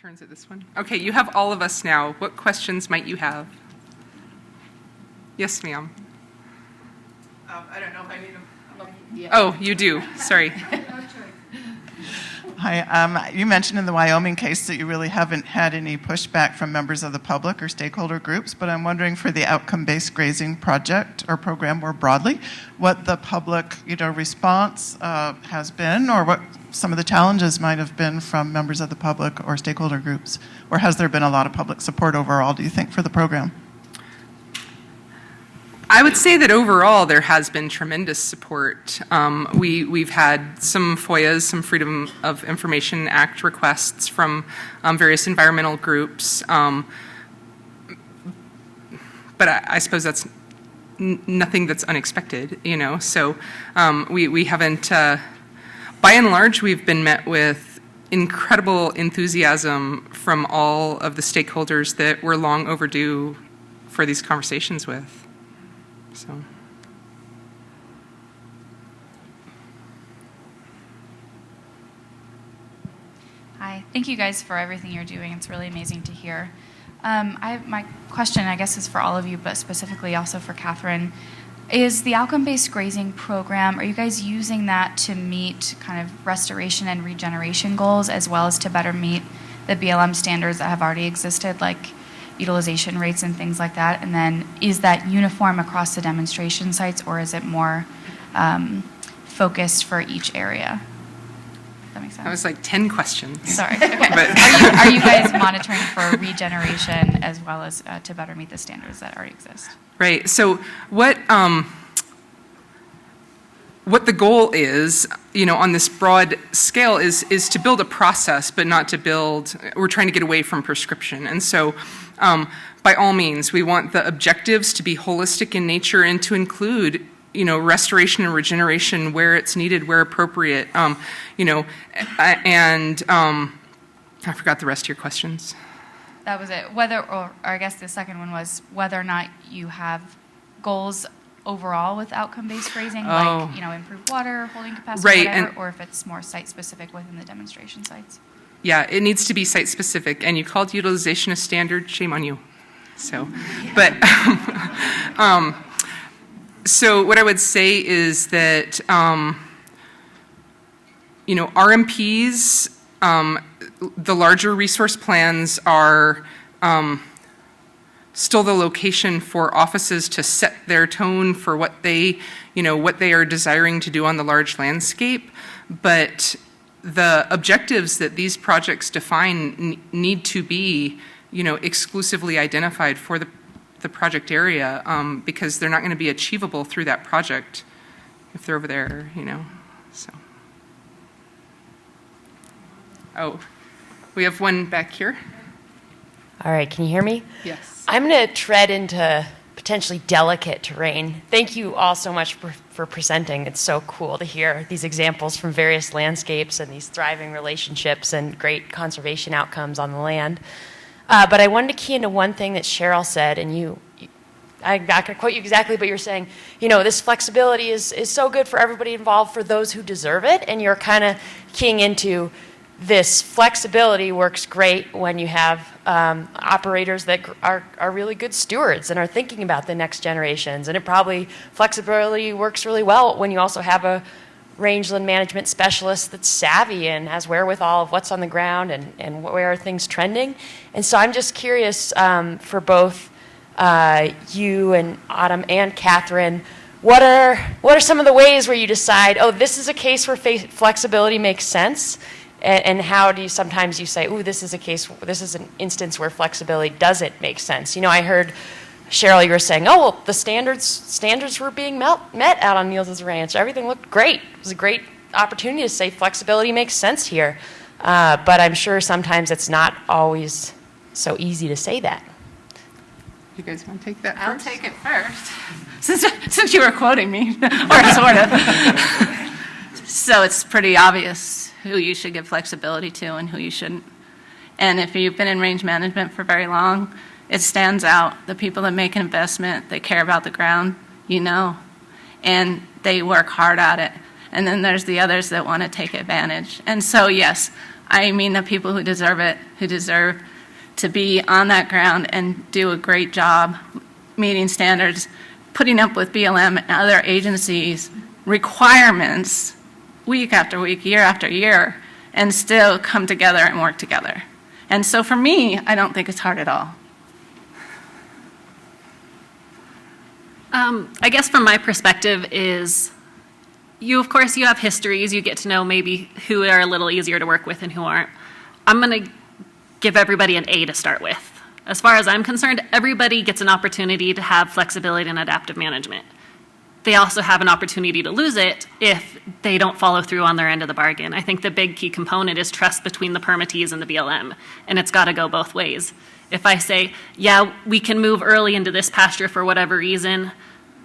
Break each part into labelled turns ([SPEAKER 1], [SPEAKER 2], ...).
[SPEAKER 1] turns at this one? Okay, you have all of us now. What questions might you have? Yes, ma'am.
[SPEAKER 2] I don't know if I need them.
[SPEAKER 1] Yeah. Oh, you do. Sorry.
[SPEAKER 3] Hi. You mentioned in the Wyoming case that you really haven't had any pushback from members of the public or stakeholder groups, but I'm wondering for the outcome-based grazing project or program more broadly, what the public response has been, or what some of the challenges might have been from members of the public or stakeholder groups, or has there been a lot of public support overall, do you think, for the program?
[SPEAKER 1] I would say that overall there has been tremendous support. We've had some FOIAs, some Freedom of Information Act requests from various environmental groups, but I suppose that's nothing that's unexpected, So we haven't. By and large, we've been met with incredible enthusiasm from all of the stakeholders that we're long overdue for these conversations with. So.
[SPEAKER 4] Hi, thank you guys for everything you're doing. It's really amazing to hear. My question, I guess, is for all of you, but specifically also for Catherine. Is the outcome-based grazing program, are you guys using that to meet kind of restoration and regeneration goals as well as to better meet the BLM standards that have already existed, like utilization rates and things like that? And then is that uniform across the demonstration sites, or is it more focused for each area? Does that make sense?
[SPEAKER 1] That was like 10 questions.
[SPEAKER 4] Sorry. Okay. Are you guys monitoring for regeneration as well as to better meet the standards that already exist?
[SPEAKER 1] Right. So what the goal is, on this broad scale is to build a process, but not to build, we're trying to get away from prescription. And so by all means, we want the objectives to be holistic in nature and to include, restoration and regeneration where it's needed, where appropriate, and I forgot the rest of your questions.
[SPEAKER 4] That was it. Or I guess the second one was whether or not you have goals overall with outcome-based grazing, like improved water holding capacity,
[SPEAKER 1] right,
[SPEAKER 4] whatever, or if it's more site-specific within the demonstration sites.
[SPEAKER 1] Yeah, it needs to be site-specific, and you called utilization a standard. Shame on you. So, but so what I would say is that RMPs, the larger resource plans are still the location for offices to set their tone for what they are desiring to do on the large landscape, but the objectives that these projects define need to be, exclusively identified for the project area, because they're not going to be achievable through that project if they're over there, so. Oh, we have one back here.
[SPEAKER 5] All right, can you hear me?
[SPEAKER 1] Yes.
[SPEAKER 5] I'm going to tread into potentially delicate terrain. Thank you all so much for presenting. It's so cool to hear these examples from various landscapes and these thriving relationships and great conservation outcomes on the land. But I wanted to key into one thing that Cheryl said, and I'm not going to quote you exactly, but you're saying, this flexibility is so good for everybody involved, for those who deserve it, and you're kind of keying into this flexibility works great when you have operators that are really good stewards and are thinking about the next generations. And flexibility works really well when you also have a rangeland management specialist that's savvy and has wherewithal of what's on the ground and where are things trending. And so I'm just curious for both you and Autumn and Catherine, what are some of the ways where you decide, this is a case where flexibility makes sense? And how do you sometimes say, this is an instance where flexibility doesn't make sense? I heard, Cheryl, you were saying, the standards were being met out on Niels' ranch. Everything looked great. It was a great opportunity to say flexibility makes sense here. But I'm sure sometimes it's not always so easy to say that.
[SPEAKER 1] You guys want to take that first?
[SPEAKER 2] I'll take it first, since you were quoting me, or sort of. So it's pretty obvious who you should give flexibility to and who you shouldn't. And if you've been in range management for very long, it stands out. The people that make an investment, they care about the ground, and they work hard at it. And then there's the others that want to take advantage. And so, yes, I mean the people who deserve it, who deserve to be on that ground and do a great job meeting standards, putting up with BLM and other agencies' requirements week after week, year after year, and still come together and work together. And so for me, I don't think it's hard at all.
[SPEAKER 6] I guess from my perspective is of course, you have histories. You get to know maybe who are a little easier to work with and who aren't. I'm going to give everybody an A to start with. As far as I'm concerned, everybody gets an opportunity to have flexibility and adaptive management. They also have an opportunity to lose it if they don't follow through on their end of the bargain. I think the big key component is trust between the permittees and the BLM, and it's got to go both ways. If I say, yeah, we can move early into this pasture for whatever reason,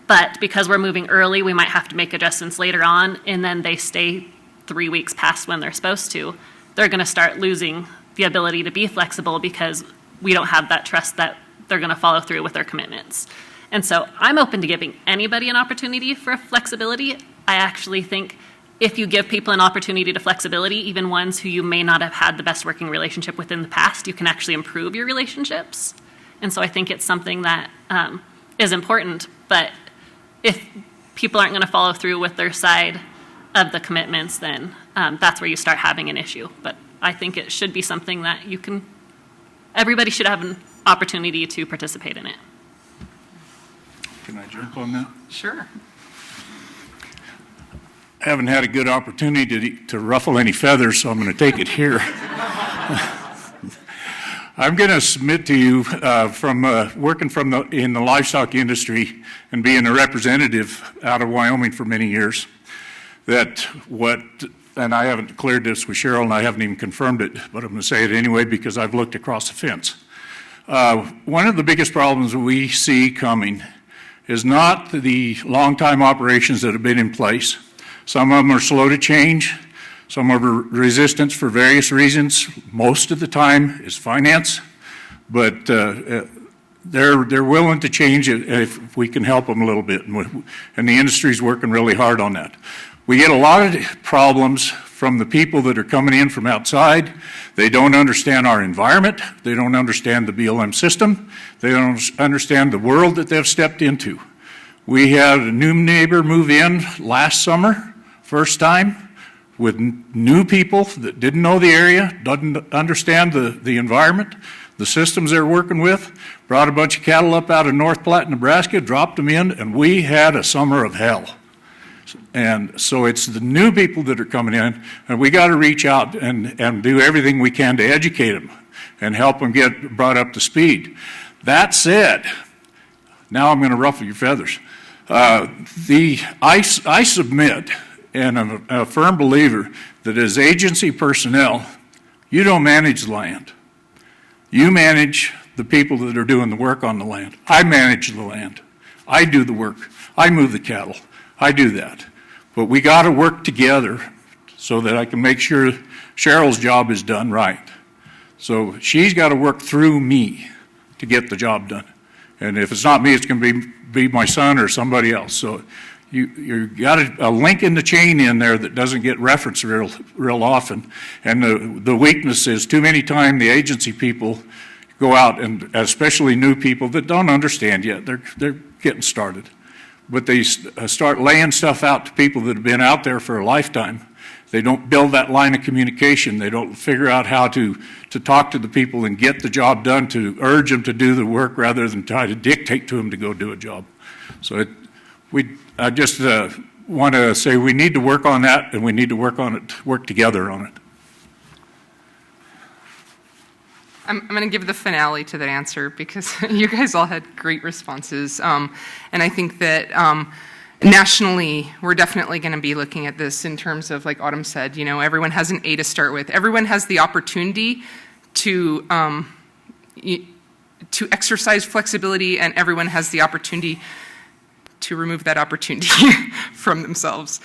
[SPEAKER 6] but because we're moving early, we might have to make adjustments later on, and then they stay 3 weeks past when they're supposed to, they're going to start losing the ability to be flexible because we don't have that trust that they're going to follow through with their commitments. And so I'm open to giving anybody an opportunity for flexibility. I actually think if you give people an opportunity to flexibility, even ones who you may not have had the best working relationship with in the past, you can actually improve your relationships. And so I think it's something that is important, but if people aren't going to follow through with their side of the commitments, then that's where you start having an issue. But I think it should be something that everybody should have an opportunity to participate in it.
[SPEAKER 7] Can I jump on that?
[SPEAKER 1] Sure.
[SPEAKER 7] I haven't had a good opportunity to ruffle any feathers, so I'm going to take it here. I'm going to submit to you from working in the livestock industry and being a representative out of Wyoming for many years, and I haven't declared this with Cheryl and I haven't even confirmed it, but I'm going to say it anyway because I've looked across the fence. One of the biggest problems we see coming is not the long-time operations that have been in place. Some of them are slow to change. Some are resistance for various reasons. Most of the time is finance, but they're willing to change it if we can help them a little bit, and the industry's working really hard on that. We get a lot of problems from the people that are coming in from outside. They don't understand our environment. They don't understand the BLM system. They don't understand the world that they've stepped into. We had a new neighbor move in last summer, first time, with new people that didn't know the area, doesn't understand the environment, the systems they're working with, brought a bunch of cattle up out of North Platte, Nebraska, dropped them in, and we had a summer of hell. And so it's the new people that are coming in, and we got to reach out and do everything we can to educate them and help them get brought up to speed. That said, now I'm going to ruffle your feathers. I submit, and I'm a firm believer, that as agency personnel, you don't manage the land. You manage the people that are doing the work on the land. I manage the land. I do the work. I move the cattle. I do that. But we got to work together so that I can make sure Cheryl's job is done right. So she's got to work through me to get the job done. And if it's not me, it's going to be my son or somebody else. So you got a link in the chain in there that doesn't get referenced real often. And the weakness is too many times the agency people go out, and especially new people that don't understand yet. They're getting started. But they start laying stuff out to people that have been out there for a lifetime. They don't build that line of communication. They don't figure out how to talk to the people and get the job done, to urge them to do the work rather than try to dictate to them to go do a job. So I just want to say we need to work on that, and we need to work together on it.
[SPEAKER 1] I'm going to give the finale to that answer because you guys all had great responses. And I think that nationally, we're definitely going to be looking at this in terms of, like Autumn said, everyone has an A to start with. Everyone has the opportunity to exercise flexibility, and everyone has the opportunity to remove that opportunity from themselves.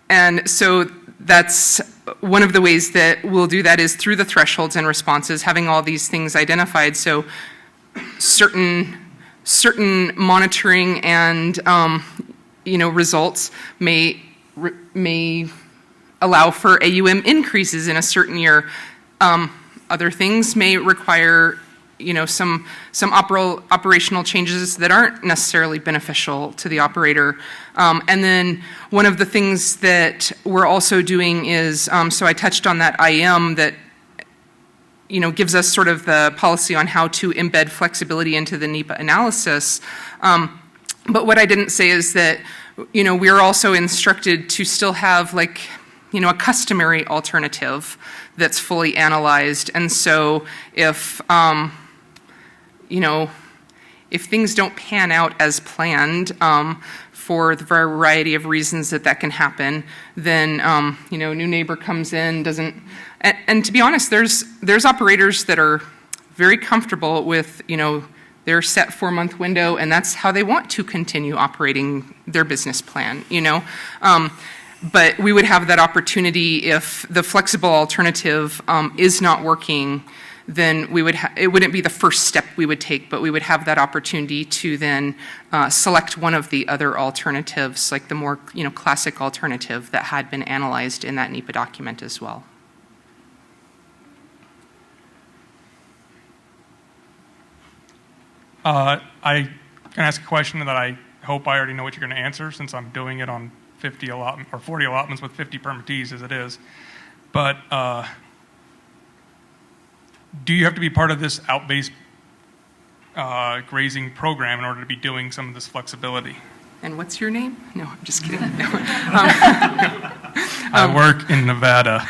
[SPEAKER 1] And so that's one of the ways that we'll do that is through the thresholds and responses, having all these things identified. So certain monitoring and results may allow for AUM increases in a certain year. Other things may require, some operational changes that aren't necessarily beneficial to the operator. And then one of the things that we're also doing is, so I touched on that IM that gives us sort of the policy on how to embed flexibility into the NEPA analysis. But what I didn't say is that, we're also instructed to still have a customary alternative that's fully analyzed. And so if things don't pan out as planned, for the variety of reasons that can happen, then, new neighbor comes in, doesn't, and to be honest, there's operators that are very comfortable with, their set 4-month window, and that's how they want to continue operating their business plan, But we would have that opportunity if the flexible alternative is not working, then it wouldn't be the first step we would take, but we would have that opportunity to then select one of the other alternatives, like the more classic alternative that had been analyzed in that NEPA document as well.
[SPEAKER 8] I can ask a question that I hope I already know what you're going to answer, since I'm doing it on 40 allotments with 50 permittees as it is. But do you have to be part of this out-based grazing program in order to be doing some of this flexibility?
[SPEAKER 1] And what's your name? No, I'm just kidding. No.
[SPEAKER 8] I work in Nevada.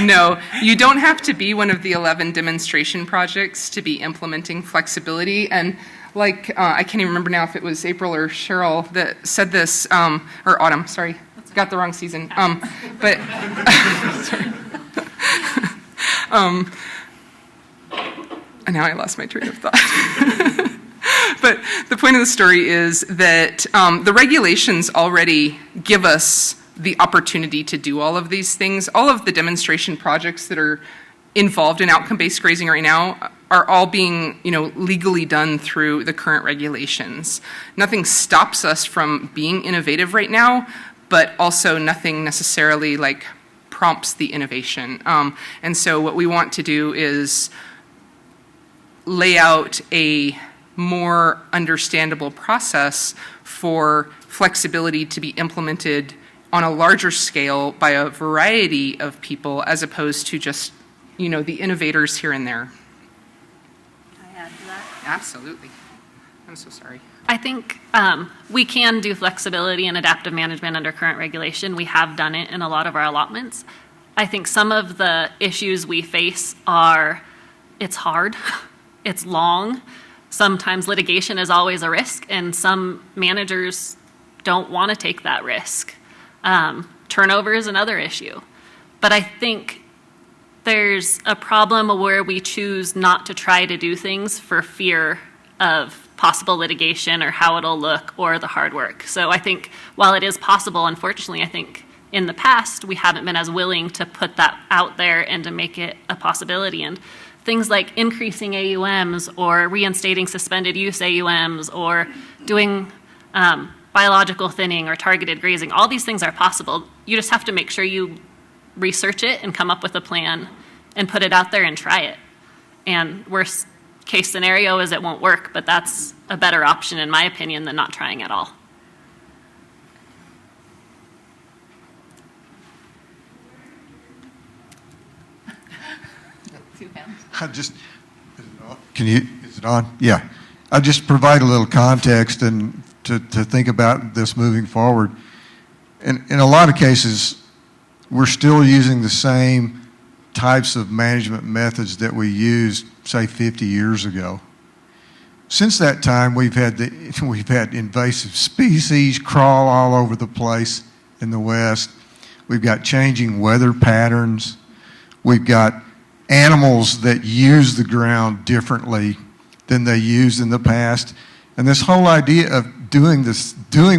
[SPEAKER 1] No, you don't have to be one of the 11 demonstration projects to be implementing flexibility. And I can't even remember now if it was April or Cheryl that said this, or Autumn, sorry, got the wrong season. But, sorry. And now I lost my train of thought. But the point of the story is that the regulations already give us the opportunity to do all of these things. All of the demonstration projects that are involved in outcome-based grazing right now are all being, legally done through the current regulations. Nothing stops us from being innovative right now, but also nothing necessarily prompts the innovation. And so what we want to do is lay out a more understandable process for flexibility to be implemented on a larger scale by a variety of people, as opposed to just, the innovators here and there.
[SPEAKER 6] Can I add to that?
[SPEAKER 1] Absolutely. I'm so sorry.
[SPEAKER 6] I think we can do flexibility and adaptive management under current regulation. We have done it in a lot of our allotments. I think some of the issues we face are, it's hard, it's long. Sometimes litigation is always a risk, and some managers don't want to take that risk. Turnover is another issue. But I think there's a problem where we choose not to try to do things for fear of possible litigation or how it'll look or the hard work. So I think while it is possible, unfortunately, I think in the past we haven't been as willing to put that out there and to make it a possibility. And things like increasing AUMs or reinstating suspended use AUMs or doing biological thinning or targeted grazing, all these things are possible. You just have to make sure you research it and come up with a plan and put it out there and try it. And worst case scenario is it won't work, but that's a better option in my opinion than not trying at all.
[SPEAKER 9] Is it on? Yeah. I'll just provide a little context and to think about this moving forward. In a lot of cases, we're still using the same types of management methods that we used, say, 50 years ago. Since that time, we've had invasive species crawl all over the place in the West. We've got changing weather patterns. We've got animals that use the ground differently than they used in the past. And this whole idea of doing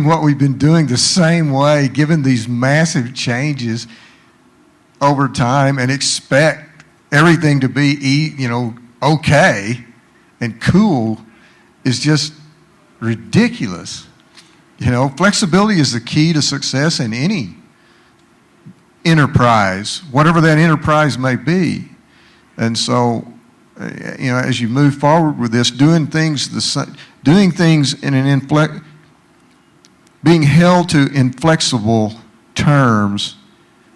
[SPEAKER 9] what we've been doing the same way, given these massive changes over time, and expect everything to be, okay and cool, is just ridiculous. You know, flexibility is the key to success in any enterprise, whatever that enterprise may be. And so, you know, as you move forward with this, doing things in an being held to inflexible terms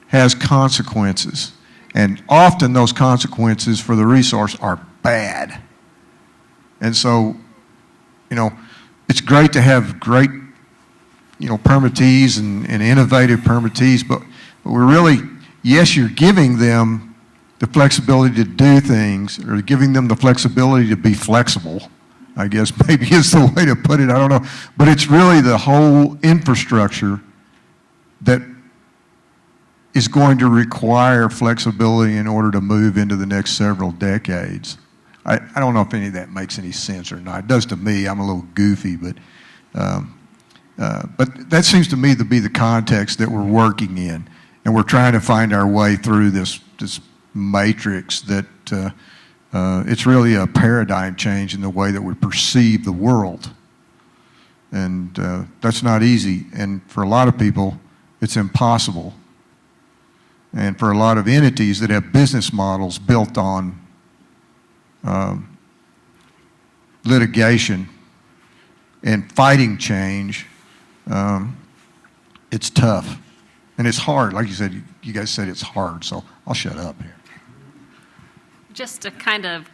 [SPEAKER 9] has consequences. And often those consequences for the resource are bad. And so, you know, it's great to have great, you know, permittees and innovative permittees, but we're really, yes, you're giving them the flexibility to do things, or giving them the flexibility to be flexible, I guess maybe is the way to put it, I don't know. But it's really the whole infrastructure that is going to require flexibility in order to move into the next several decades. I don't know if any of that makes any sense or not. It does to me. I'm a little goofy, but that seems to me to be the context that we're working in, and we're trying to find our way through this matrix that it's really a paradigm change in the way that we perceive the world, and that's not easy. And for a lot of people, it's impossible. And for a lot of entities that have business models built on litigation and fighting change, it's tough. And it's hard. Like you said, you guys said it's hard, so I'll shut up here.
[SPEAKER 6] Just to kind of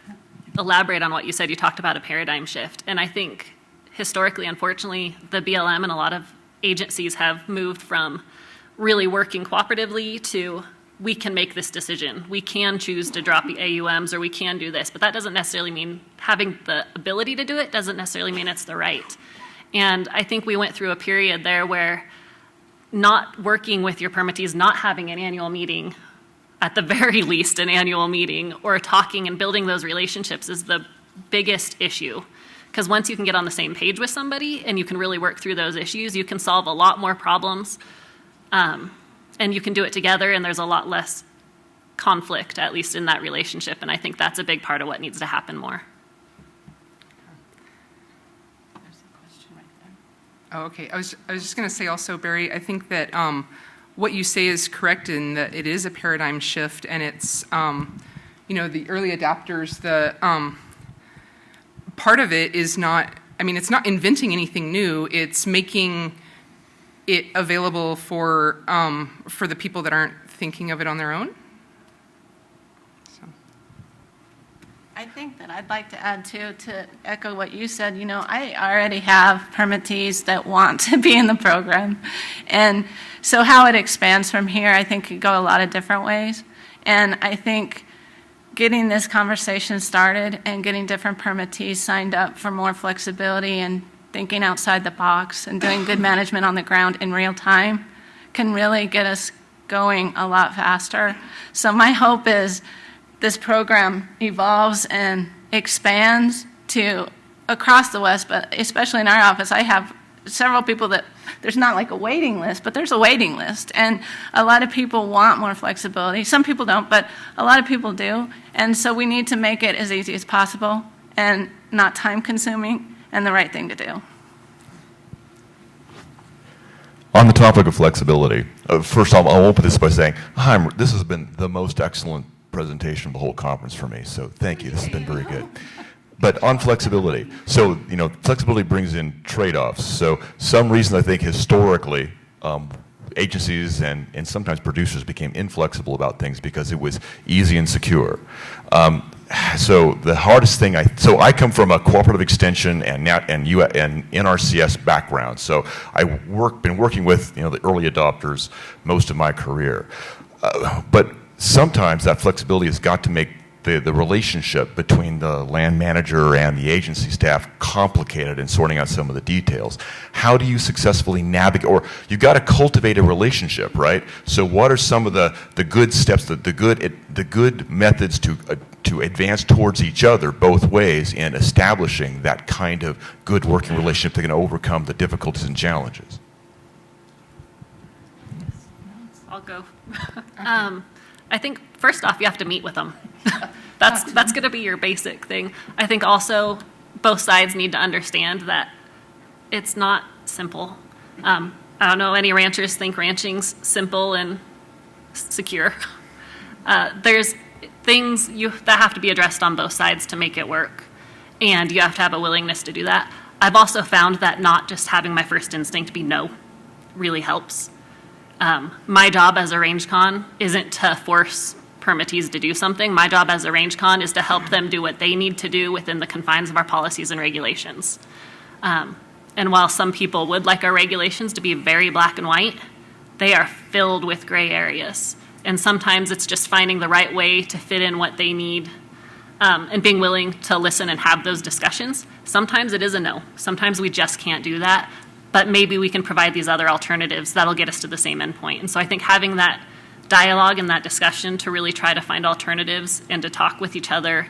[SPEAKER 6] elaborate on what you said, you talked about a paradigm shift. And I think historically, unfortunately, the BLM and a lot of agencies have moved from really working cooperatively to, we can make this decision. We can choose to drop the AUMs, or we can do this. But that doesn't necessarily mean having the ability to do it doesn't necessarily mean it's the right. And I think we went through a period there where not working with your permittees, not having an annual meeting, at the very least an annual meeting, or talking and building those relationships is the biggest issue. Because once you can get on the same page with somebody and you can really work through those issues, you can solve a lot more problems. And you can do it together, and there's a lot less conflict, at least in that relationship. And I think that's a big part of what needs to happen more.
[SPEAKER 2] There's a question right there.
[SPEAKER 1] Oh, okay. I was just going to say also, Barry, I think that what you say is correct in that it is a paradigm shift, and it's, you know, the early adopters, the part of it is not, I mean, it's not inventing anything new. It's making it available for the people that aren't thinking of it on their own. So.
[SPEAKER 2] I think that I'd like to add too, to echo what you said. You know, I already have permittees that want to be in the program, and so how it expands from here, I think, could go a lot of different ways. And I think getting this conversation started and getting different permittees signed up for more flexibility and thinking outside the box and doing good management on the ground in real time can really get us going a lot faster. So my hope is this program evolves and expands to across the West, but especially in our office, I have several people that there's not like a waiting list, but there's a waiting list. And a lot of people want more flexibility. Some people don't, but a lot of people do. And so we need to make it as easy as possible and not time consuming, and the right thing to do.
[SPEAKER 10] On the topic of flexibility, first I'll open this by saying, this has been the most excellent presentation of the whole conference for me, so thank you. This has been very good. But on flexibility, so, you know, flexibility brings in trade-offs. So some reason I think historically agencies and sometimes producers became inflexible about things because it was easy and secure. So the hardest thing, so I come from a cooperative extension and NRCS background. So been working with, you know, the early adopters most of my career. But sometimes that flexibility has got to make the relationship between the land manager and the agency staff complicated in sorting out some of the details. How do you successfully navigate, or you've got to cultivate a relationship, right? So what are some of the good steps, the good methods to advance towards each other both ways in establishing that kind of good working relationship that can overcome the difficulties and challenges?
[SPEAKER 6] I'll go. I think first off, you have to meet with them. That's going to be your basic thing. I think also both sides need to understand that it's not simple. I don't know, any ranchers think ranching's simple and secure. There's things that have to be addressed on both sides to make it work, and you have to have a willingness to do that. I've also found that not just having my first instinct be no really helps. My job as a range con isn't to force permittees to do something. My job as a range con is to help them do what they need to do within the confines of our policies and regulations. And while some people would like our regulations to be very black and white, they are filled with gray areas. And sometimes it's just finding the right way to fit in what they need, and being willing to listen and have those discussions. Sometimes it is a no. Sometimes we just can't do that, but maybe we can provide these other alternatives that'll get us to the same endpoint. And so I think having that dialogue and that discussion to really try to find alternatives and to talk with each other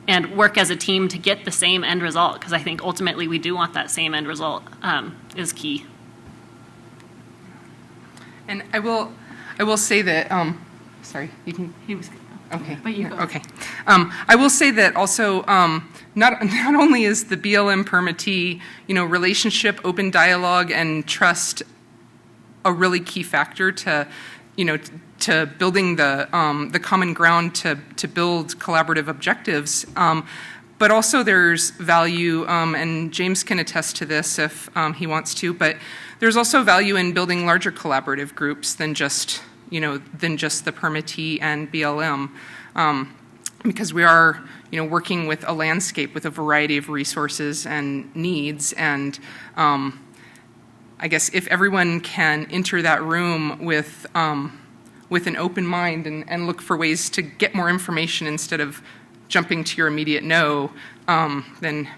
[SPEAKER 6] and work as a team to get the same end result, because I think ultimately we do want that same end result, is key.
[SPEAKER 1] And I will say that, sorry, you can.
[SPEAKER 2] He was,
[SPEAKER 1] Okay.
[SPEAKER 2] but you go.
[SPEAKER 1] Okay. I will say that also, not only is the BLM permittee, relationship, open dialogue, and trust a really key factor to, to building the common ground to build collaborative objectives. But also there's value, and James can attest to this if he wants to, but there's also value in building larger collaborative groups than just the permittee and BLM, because we are, working with a landscape with a variety of resources and needs. And I guess if everyone can enter that room with an open mind and look for ways to get more information instead of jumping to your immediate no, then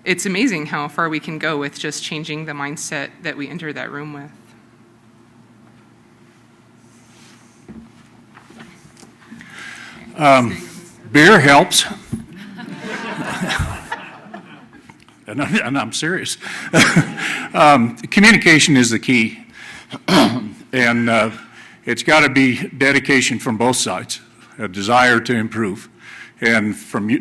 [SPEAKER 1] it's amazing how far we can go with just changing the mindset that we enter that room with.
[SPEAKER 7] Beer helps. And I'm serious. Communication is the key. And it's got to be dedication from both sides, a desire to improve. And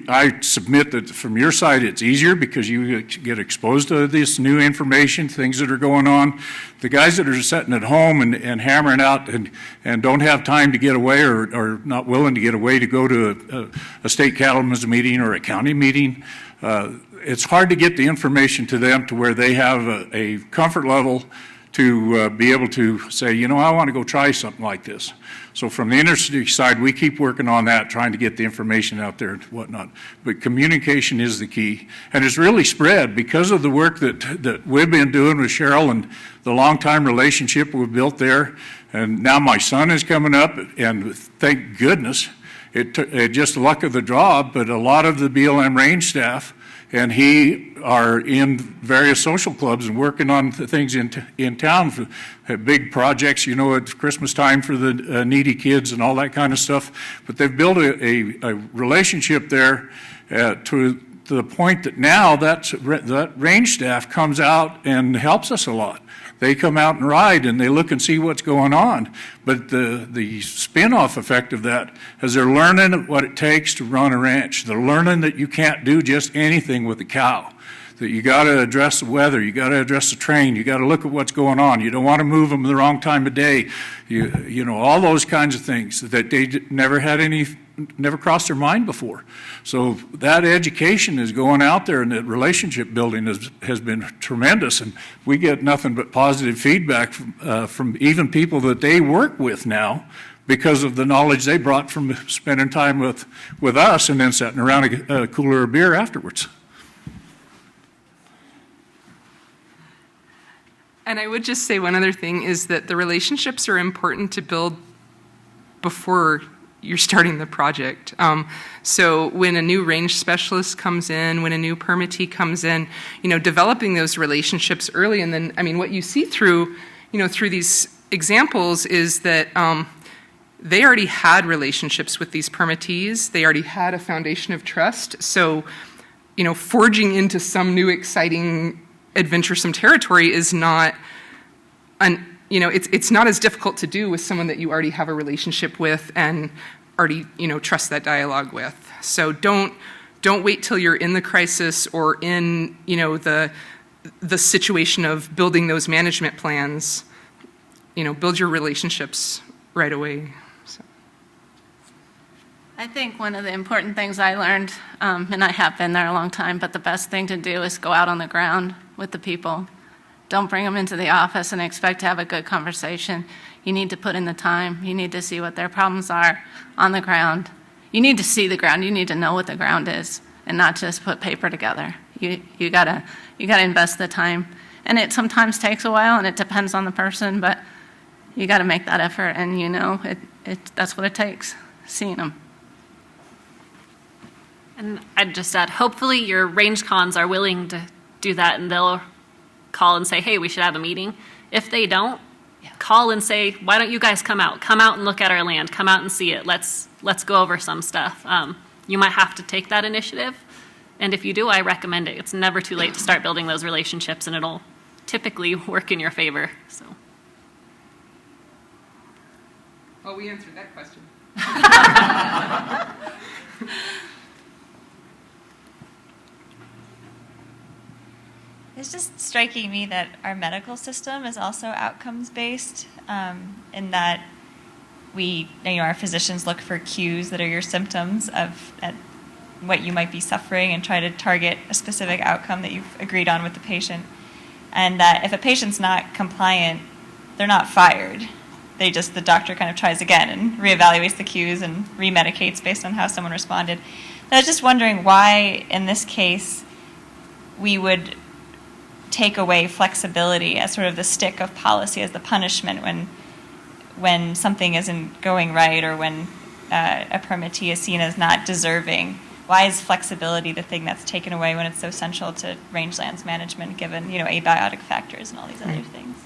[SPEAKER 7] I submit that from your side it's easier because you get exposed to this new information, things that are going on. The guys that are sitting at home and hammering out and don't have time to get away or not willing to get away to go to a state cattlemen's meeting or a county meeting, it's hard to get the information to them to where they have a comfort level to be able to say, I want to go try something like this. So from the industry side, we keep working on that, trying to get the information out there and whatnot. But communication is the key. And it's really spread because of the work that we've been doing with Cheryl and the long-time relationship we've built there. And now my son is coming up, and thank goodness, it just the luck of the draw, but a lot of the BLM range staff and he are in various social clubs and working on things in town, for big projects, at Christmas time for the needy kids and all that kind of stuff. But they've built a relationship there to the point that now that range staff comes out and helps us a lot. They come out and ride and they look and see what's going on. But the spin-off effect of that is they're learning what it takes to run a ranch. They're learning that you can't do just anything with a cow, that you got to address the weather, you got to address the train, you got to look at what's going on. You don't want to move them the wrong time of day. All those kinds of things that they never crossed their mind before. So that education is going out there, and that relationship building has been tremendous, and we get nothing but positive feedback from even people that they work with now because of the knowledge they brought from spending time with us and then sitting around a cooler of beer afterwards.
[SPEAKER 1] And I would just say one other thing is that the relationships are important to build before you're starting the project. So when a new range specialist comes in, when a new permittee comes in, developing those relationships early. And then, what you see through these examples is that they already had relationships with these permittees. They already had a foundation of trust. So, forging into some new exciting adventuresome territory is not it's not as difficult to do with someone that you already have a relationship with and already trust that dialogue with. So don't wait till you're in the crisis or in the the situation of building those management plans, build your relationships right away. So.
[SPEAKER 2] I think one of the important things I learned, and I have been there a long time, but the best thing to do is go out on the ground with the people. Don't bring them into the office and expect to have a good conversation. You need to put in the time. You need to see what their problems are on the ground. You need to see the ground. You need to know what the ground is and not just put paper together. You gotta invest the time. And it sometimes takes a while and it depends on the person, but you gotta make that effort, and that's what it takes, seeing them.
[SPEAKER 6] And I'd just add, hopefully your range cons are willing to do that, and they'll call and say, hey, we should have a meeting. If they don't, call and say, why don't you guys come out? Come out and look at our land. Come out and see it. Let's go over some stuff. You might have to take that initiative. And if you do, I recommend it. It's never too late to start building those relationships, and it'll typically work in your favor. So.
[SPEAKER 1] Well, we answered that question.
[SPEAKER 11] It's just striking me that our medical system is also outcomes-based, in that our physicians look for cues that are your symptoms of what you might be suffering and try to target a specific outcome that you've agreed on with the patient. And that if a patient's not compliant, they're not fired. The doctor kind of tries again and reevaluates the cues and remedicates based on how someone responded. And I was just wondering why, in this case, we would take away flexibility as sort of the stick of policy, as the punishment when something isn't going right, or when a permittee is seen as not deserving. Why is flexibility the thing that's taken away when it's so central to rangelands management, given abiotic factors and all these other things?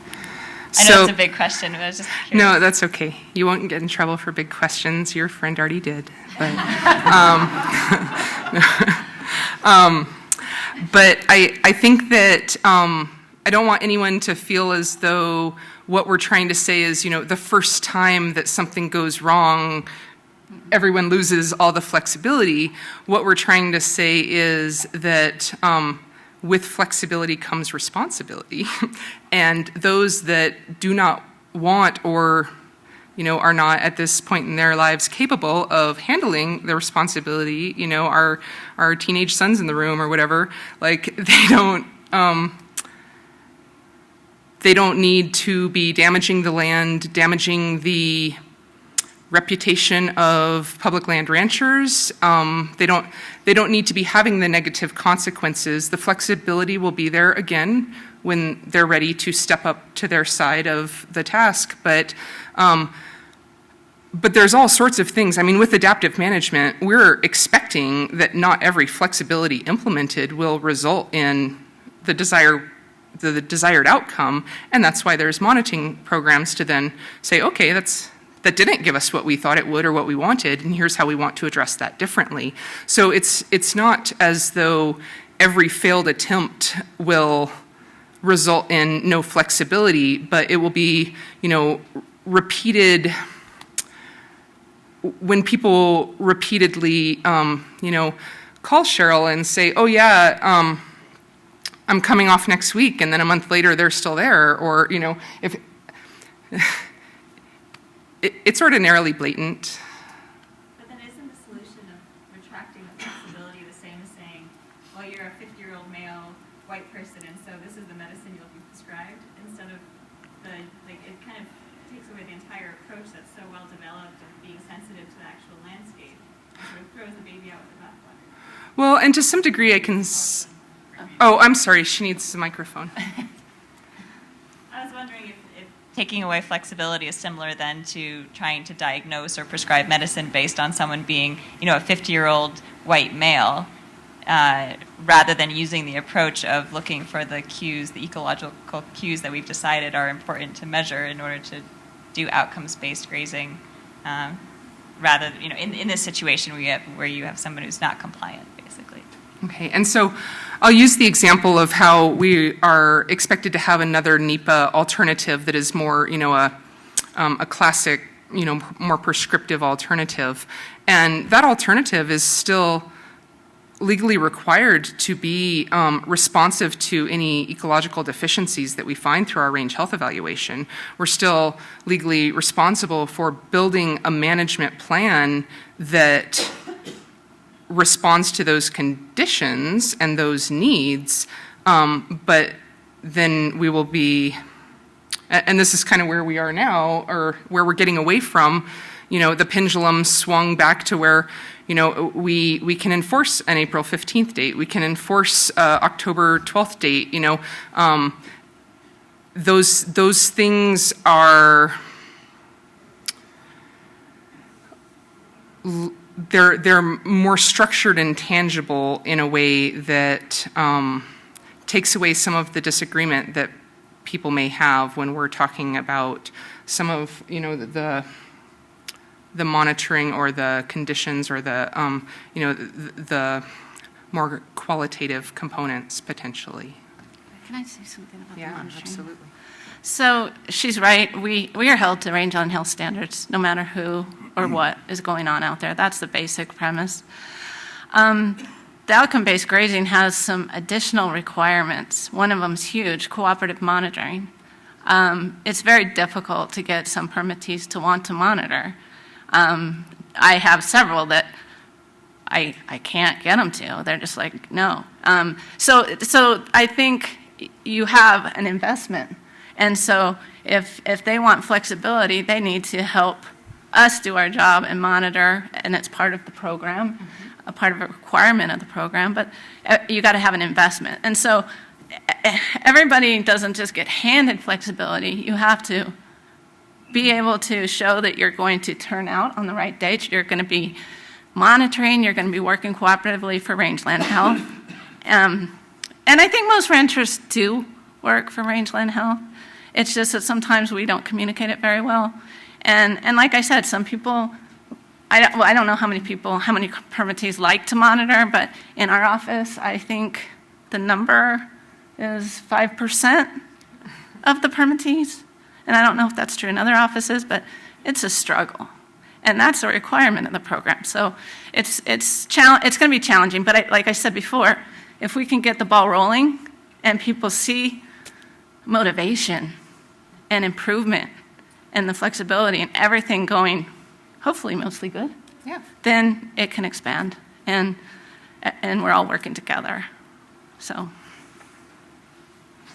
[SPEAKER 11] I know it's a big question, but I was just curious.
[SPEAKER 1] No, that's okay. You won't get in trouble for big questions. Your friend already did. But, but I think that I don't want anyone to feel as though what we're trying to say is, the first time that something goes wrong, everyone loses all the flexibility. What we're trying to say is that with flexibility comes responsibility. And those that do not want or are not at this point in their lives capable of handling the responsibility, our teenage sons in the room or whatever, like they don't need to be damaging the land, damaging the reputation of public land ranchers. They don't need to be having the negative consequences. The flexibility will be there again when they're ready to step up to their side of the task. But there's all sorts of things. I mean, with adaptive management, we're expecting that not every flexibility implemented will result in the desired outcome, and that's why there's monitoring programs to then say, okay, that didn't give us what we thought it would or what we wanted, and here's how we want to address that differently. So it's not as though every failed attempt will result in no flexibility, but it will be, repeated. When people repeatedly, call Cheryl and say, oh yeah, I'm coming off next week, and then a month later they're still there, or, if it's ordinarily blatant.
[SPEAKER 11] But then isn't the solution of retracting the flexibility the same as saying, well, you're a 50-year-old male white person, and so this is the medicine you'll be prescribed, instead of it kind of takes away the entire approach that's so well developed of being sensitive to the actual landscape, and sort of throws the baby out with the bathwater.
[SPEAKER 1] Well, and to some degree I can... Oh, I'm sorry, she needs the microphone.
[SPEAKER 11] I was wondering if taking away flexibility is similar then to trying to diagnose or prescribe medicine based on someone being, a 50-year-old white male, rather than using the approach of looking for the cues, the ecological cues that we've decided are important to measure in order to do outcomes-based grazing, rather, in this situation where you have someone who's not compliant, basically.
[SPEAKER 1] Okay, and so I'll use the example of how we are expected to have another NEPA alternative that is more, a classic, more prescriptive alternative. And that alternative is still legally required to be responsive to any ecological deficiencies that we find through our range health evaluation. We're still legally responsible for building a management plan that responds to those conditions and those needs, but then we will be, and this is kind of where we are now, or where we're getting away from, the pendulum swung back to where, we can enforce an April 15th date, we can enforce October 12th date, those things are, they're more structured and tangible in a way that takes away some of the disagreement that people may have when we're talking about some of, the monitoring or the conditions or the, the more qualitative components potentially.
[SPEAKER 2] Can I say something about the monitoring?
[SPEAKER 1] Absolutely.
[SPEAKER 2] So she's right. We are held to range on health standards, no matter who or what is going on out there. That's the basic premise. The outcome-based grazing has some additional requirements. One of them is huge, cooperative monitoring. It's very difficult to get some permittees to want to monitor. I have several that I can't get them to. They're just like, no. So I think you have an investment. And so if they want flexibility, they need to help us do our job and monitor, and it's part of the program, a part of a requirement of the program, but you got to have an investment. And so everybody doesn't just get handed flexibility. You have to be able to show that you're going to turn out on the right dates, you're going to be monitoring, you're going to be working cooperatively for rangeland health. And I think most ranchers do work for rangeland health. It's just that sometimes we don't communicate it very well. And like I said, some people, I don't know how many permittees like to monitor, but in our office, I think the number is 5% of the permittees. And I don't know if that's true in other offices, but it's a struggle. And that's a requirement of the program. So it's going to be challenging. But like I said before, if we can get the ball rolling and people see motivation and improvement and the flexibility and everything going, hopefully mostly good, then it can expand. And we're all working together. So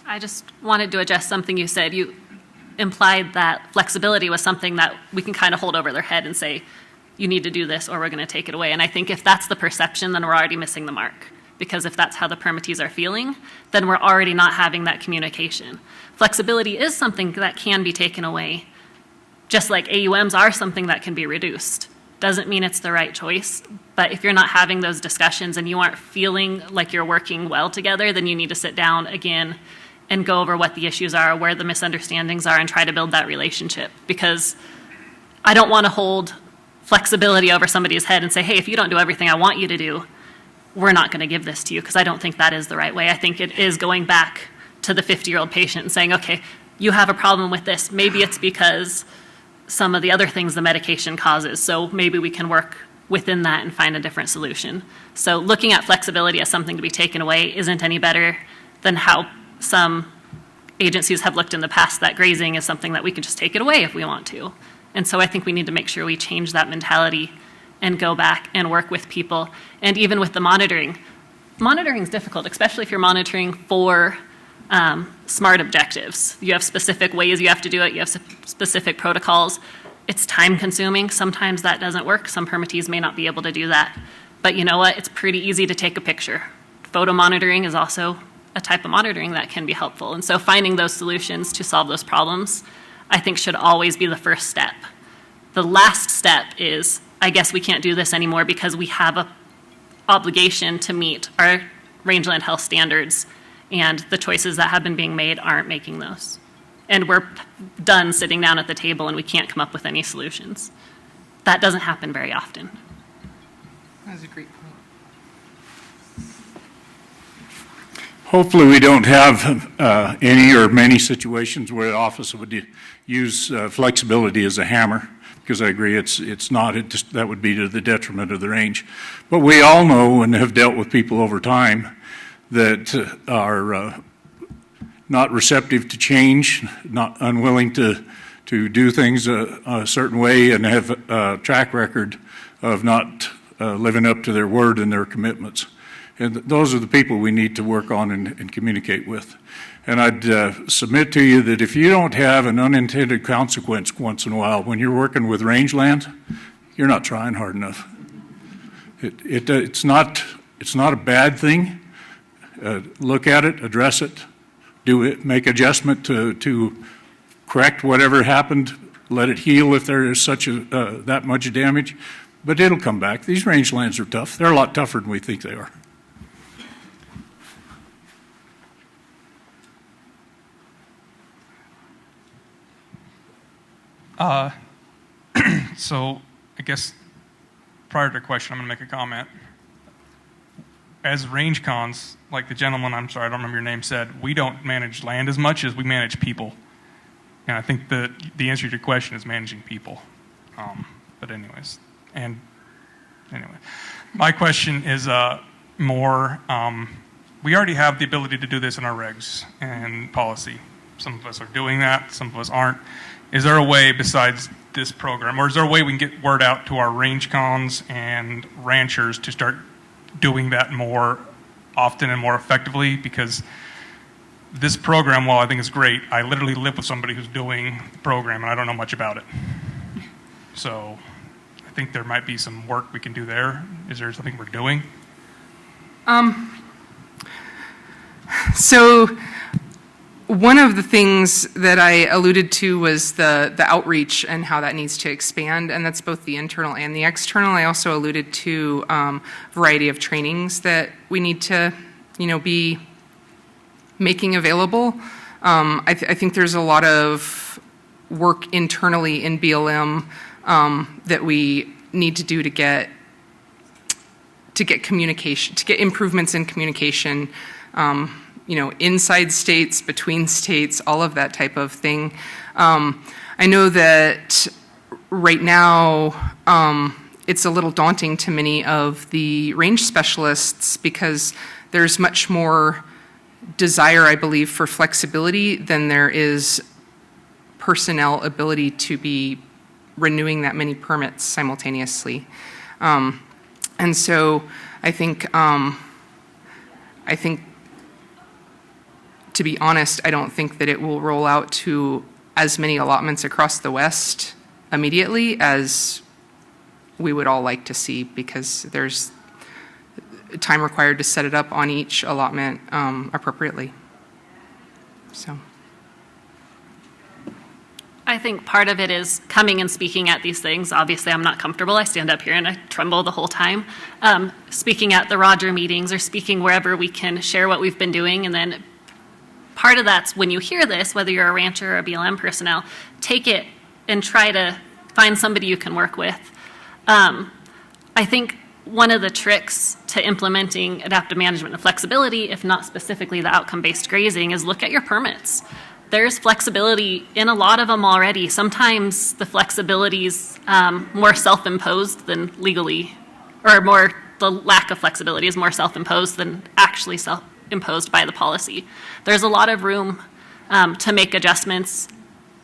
[SPEAKER 6] I just wanted to address something you said. You implied that flexibility was something that we can kind of hold over their head and say, you need to do this or we're going to take it away. And I think if that's the perception, then we're already missing the mark. Because if that's how the permittees are feeling, then we're already not having that communication. Flexibility is something that can be taken away, just like AUMs are something that can be reduced. Doesn't mean it's the right choice, but if you're not having those discussions and you aren't feeling like you're working well together, then you need to sit down again and go over what the issues are, where the misunderstandings are, and try to build that relationship. Because I don't want to hold flexibility over somebody's head and say, hey, if you don't do everything I want you to do, we're not going to give this to you, because I don't think that is the right way. I think it is going back to the 50-year-old patient and saying, okay, you have a problem with this. Maybe it's because some of the other things the medication causes, so maybe we can work within that and find a different solution. So looking at flexibility as something to be taken away isn't any better than how some agencies have looked in the past, that grazing is something that we can just take it away if we want to. And so I think we need to make sure we change that mentality and go back and work with people. And even with the monitoring, monitoring is difficult, especially if you're monitoring for SMART objectives. You have specific ways you have to do it. You have specific protocols. It's time consuming. Sometimes that doesn't work. Some permittees may not be able to do that. But you know what? It's pretty easy to take a picture. Photo monitoring is also a type of monitoring that can be helpful. And so finding those solutions to solve those problems, I think, should always be the first step. The last step is, I guess we can't do this anymore because we have an obligation to meet our rangeland health standards, and the choices that have been being made aren't making those. And we're done sitting down at the table and we can't come up with any solutions. That doesn't happen very often.
[SPEAKER 1] That's a great point.
[SPEAKER 7] Hopefully we don't have any or many situations where the office would use flexibility as a hammer, because I agree it's not, that would be to the detriment of the range. But we all know and have dealt with people over time that are not receptive to change, not unwilling to do things a certain way, and have a track record of not living up to their word and their commitments. And those are the people we need to work on and communicate with. And I'd submit to you that if you don't have an unintended consequence once in a while when you're working with rangeland, you're not trying hard enough. It's not a bad thing. Look at it, address it, do it, make adjustment to correct whatever happened, let it heal if there is such that much damage, but it'll come back. These rangelands are tough. They're a lot tougher than we think they are.
[SPEAKER 8] So I guess prior to the question, I'm going to make a comment. As range cons, like the gentleman, I'm sorry, I don't remember your name, said, we don't manage land as much as we manage people. And I think that the answer to your question is managing people. But anyways, my question is more, we already have the ability to do this in our regs and policy. Some of us are doing that, some of us aren't. Is there a way besides this program, or is there a way we can get word out to our range cons and ranchers to start doing that more often and more effectively? Because this program, while I think is great, I literally live with somebody who's doing the program and I don't know much about it. So I think there might be some work we can do there. Is there something we're doing?
[SPEAKER 1] So one of the things that I alluded to was the outreach and how that needs to expand, and that's both the internal and the external. I also alluded to variety of trainings that we need to, be making available. I think there's a lot of work internally in BLM that we need to do to get communication, to get improvements in communication. Inside states, between states, all of that type of thing. I know that right now it's a little daunting to many of the range specialists because there's much more desire, I believe, for flexibility than there is personnel ability to be renewing that many permits simultaneously. And so I think, to be honest, I don't think that it will roll out to as many allotments across the West immediately as we would all like to see, because there's time required to set it up on each allotment appropriately. So
[SPEAKER 6] I think part of it is coming and speaking at these things. Obviously, I'm not comfortable. I stand up here and I tremble the whole time. Speaking at the Roger meetings or speaking wherever we can share what we've been doing. And then part of that's when you hear this, whether you're a rancher or a BLM personnel, take it and try to find somebody you can work with. I think one of the tricks to implementing adaptive management and flexibility, if not specifically the outcome-based grazing, is look at your permits. There's flexibility in a lot of them already. Sometimes the flexibility is more self-imposed than legally, or the lack of flexibility is more self-imposed than actually self-imposed by the policy. There's a lot of room to make adjustments,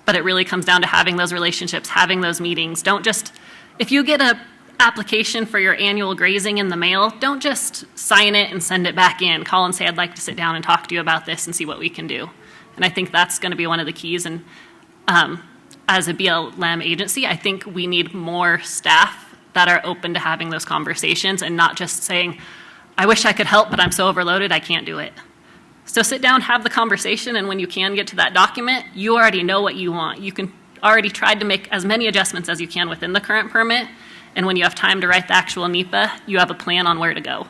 [SPEAKER 6] but it really comes down to having those relationships, having those meetings. Don't just, if you get a application for your annual grazing in the mail, don't just sign it and send it back in. Call and say, I'd like to sit down and talk to you about this and see what we can do. And I think that's going to be one of the keys. And as a BLM agency, I think we need more staff that are open to having those conversations and not just saying, I wish I could help, but I'm so overloaded, I can't do it. So sit down, have the conversation, and when you can get to that document, you already know what you want. You can already tried to make as many adjustments as you can within the current permit, and when you have time to write the actual NEPA, you have a plan on where to go.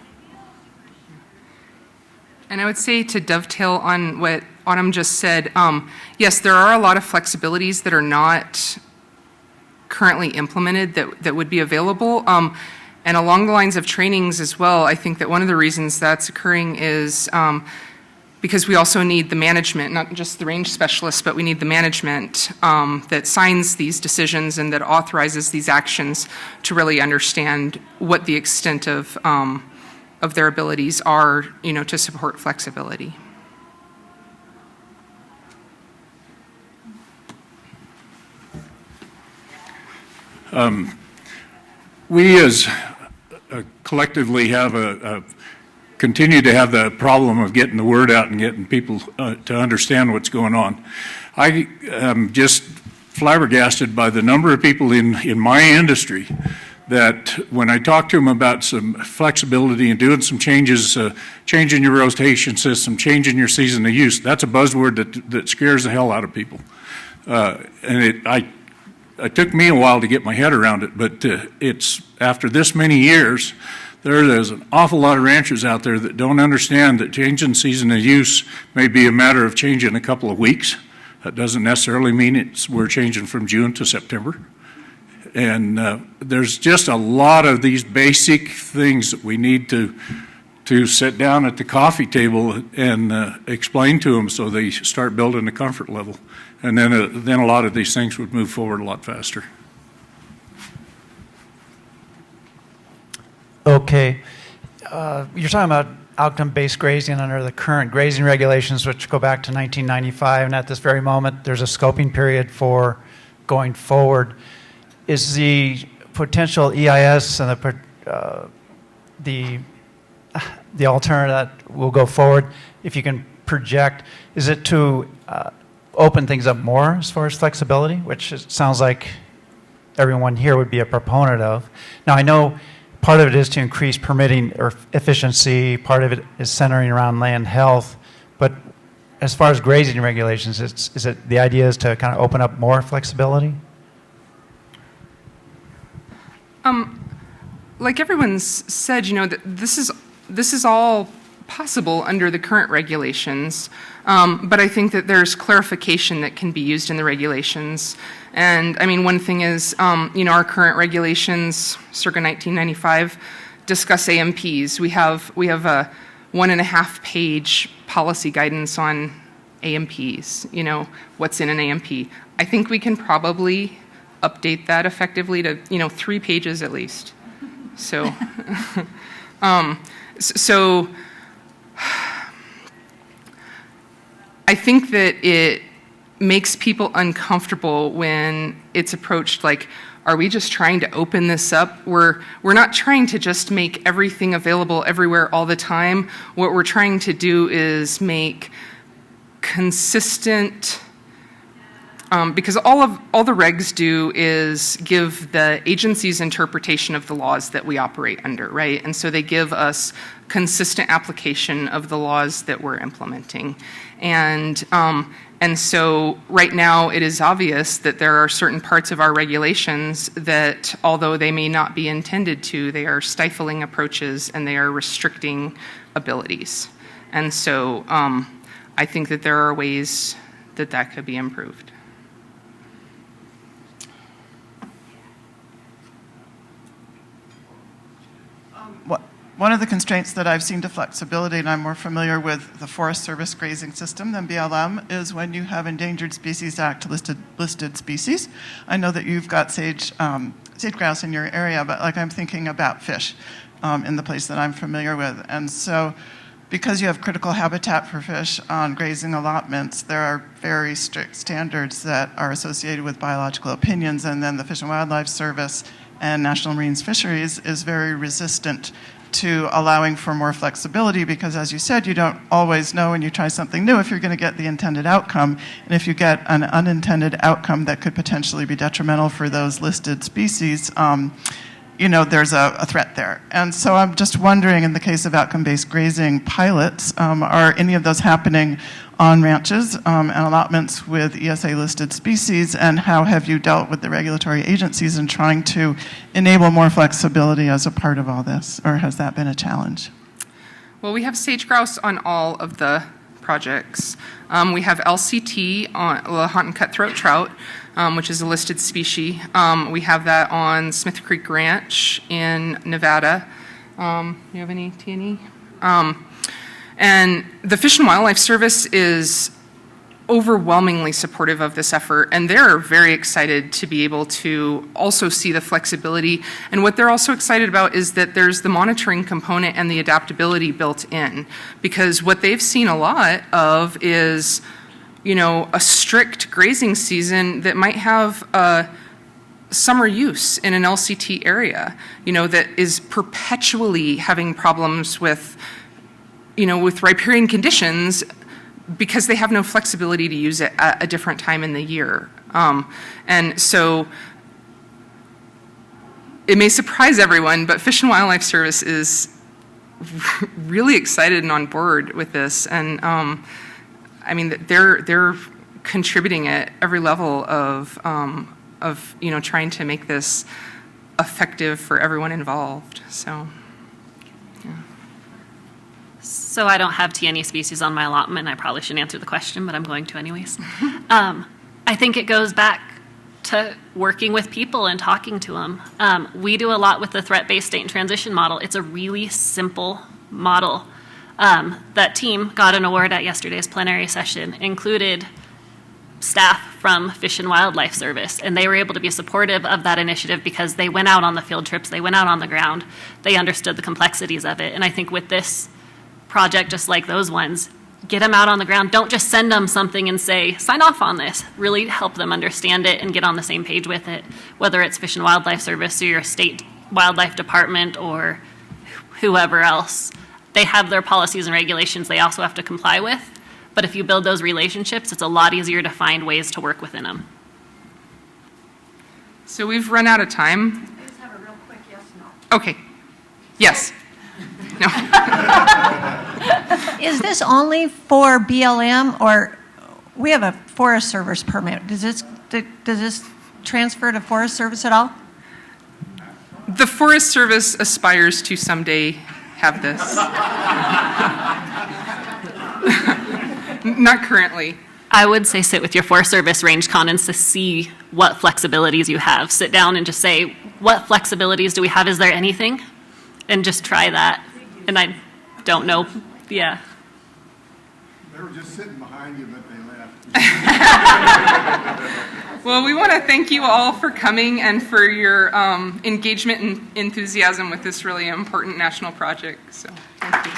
[SPEAKER 1] And I would say, to dovetail on what Autumn just said, yes, there are a lot of flexibilities that are not currently implemented that would be available. And along the lines of trainings as well, I think that one of the reasons that's occurring is because we also need the management, not just the range specialists, but we need the management that signs these decisions and that authorizes these actions to really understand what the extent of their abilities are, to support flexibility.
[SPEAKER 7] We as collectively have continue to have the problem of getting the word out and getting people to understand what's going on. I am just flabbergasted by the number of people in my industry that when I talk to them about some flexibility and doing some changes, changing your rotation system, changing your season of use, that's a buzzword that scares the hell out of people. It took me a while to get my head around it, but it's after this many years, there's an awful lot of ranchers out there that don't understand that changing season of use may be a matter of changing a couple of weeks. That doesn't necessarily mean we're changing from June to September. And there's just a lot of these basic things that we need to sit down at the coffee table and explain to them so they start building a comfort level. And then a lot of these things would move forward a lot faster.
[SPEAKER 12] Okay. You're talking about outcome-based grazing under the current grazing regulations, which go back to 1995, and at this very moment, there's a scoping period for going forward. Is the potential EIS and the alternative that will go forward, if you can project, is it to open things up more as far as flexibility, which it sounds like everyone here would be a proponent of? Now, I know part of it is to increase permitting or efficiency, part of it is centering around land health, but as far as grazing regulations, is it the idea is to kind of open up more flexibility?
[SPEAKER 1] Like everyone's said, that this is all possible under the current regulations, but I think that there's clarification that can be used in the regulations. And I mean, one thing is, our current regulations, circa 1995, discuss AMPs. We have a 1.5-page policy guidance on AMPs. What's in an AMP. I think we can probably update that effectively to 3 pages at least. So, I think that it makes people uncomfortable when it's approached like, are we just trying to open this up? We're not trying to just make everything available everywhere all the time. What we're trying to do is make consistent, because all the regs do is give the agency's interpretation of the laws that we operate under, right? And so they give us consistent application of the laws that we're implementing. And so right now it is obvious that there are certain parts of our regulations that, although they may not be intended to, they are stifling approaches and they are restricting abilities. And so I think that there are ways that could be improved.
[SPEAKER 3] One of the constraints that I've seen to flexibility, and I'm more familiar with the Forest Service grazing system than BLM, is when you have Endangered Species Act listed species. I know that you've got sage grouse in your area, but I'm thinking about fish in the place that I'm familiar with. And so because you have critical habitat for fish on grazing allotments, there are very strict standards that are associated with biological opinions, and then the Fish and Wildlife Service and National Marine Fisheries is very resistant to allowing for more flexibility because, as you said, you don't always know when you try something new if you're going to get the intended outcome. And if you get an unintended outcome that could potentially be detrimental for those listed species, there's a threat there. And so I'm just wondering, in the case of outcome-based grazing pilots, are any of those happening on ranches and allotments with ESA-listed species, and how have you dealt with the regulatory agencies in trying to enable more flexibility as a part of all this, or has that been a challenge?
[SPEAKER 1] Well, we have sage grouse on all of the projects. We have LCT on Lahontan cutthroat trout, which is a listed species. We have that on Smith Creek Ranch in Nevada. Do you have any, T&E? And the Fish and Wildlife Service is overwhelmingly supportive of this effort, and they're very excited to be able to also see the flexibility. And what they're also excited about is that there's the monitoring component and the adaptability built in, because what they've seen a lot of is, a strict grazing season that might have summer use in an LCT area, that is perpetually having problems with, with riparian conditions, because they have no flexibility to use it at a different time in the year. And so it may surprise everyone, but Fish and Wildlife Service is really excited and on board with this. And they're contributing at every level of trying to make this effective for everyone involved.
[SPEAKER 6] So I don't have TNE species on my allotment. I probably shouldn't answer the question, but I'm going to anyways. I think it goes back to working with people and talking to them. We do a lot with the threat-based state and transition model. It's a really simple model. That team got an award at yesterday's plenary session, included staff from Fish and Wildlife Service, and they were able to be supportive of that initiative because they went out on the field trips, they went out on the ground, they understood the complexities of it. And I think with this project, just like those ones, get them out on the ground. Don't just send them something and say, sign off on this. Really help them understand it and get on the same page with it, whether it's Fish and Wildlife Service or your state wildlife department or whoever else. They have their policies and regulations they also have to comply with, but if you build those relationships, it's a lot easier to find ways to work within them.
[SPEAKER 1] So we've run out of time.
[SPEAKER 13] I just have a real quick yes, no.
[SPEAKER 1] Okay. Yes. No.
[SPEAKER 13] Is this only for BLM, or we have a Forest Service permit? Does this transfer to Forest Service at all?
[SPEAKER 1] The Forest Service aspires to someday have this. Not currently.
[SPEAKER 6] I would say sit with your Forest Service range connons to see what flexibilities you have. Sit down and just say, what flexibilities do we have? Is there anything? And just try that. And I don't know. Yeah.
[SPEAKER 9] They were just sitting behind you, but they left.
[SPEAKER 1] Well, we want to thank you all for coming and for your engagement and enthusiasm with this really important national project. So, thank you.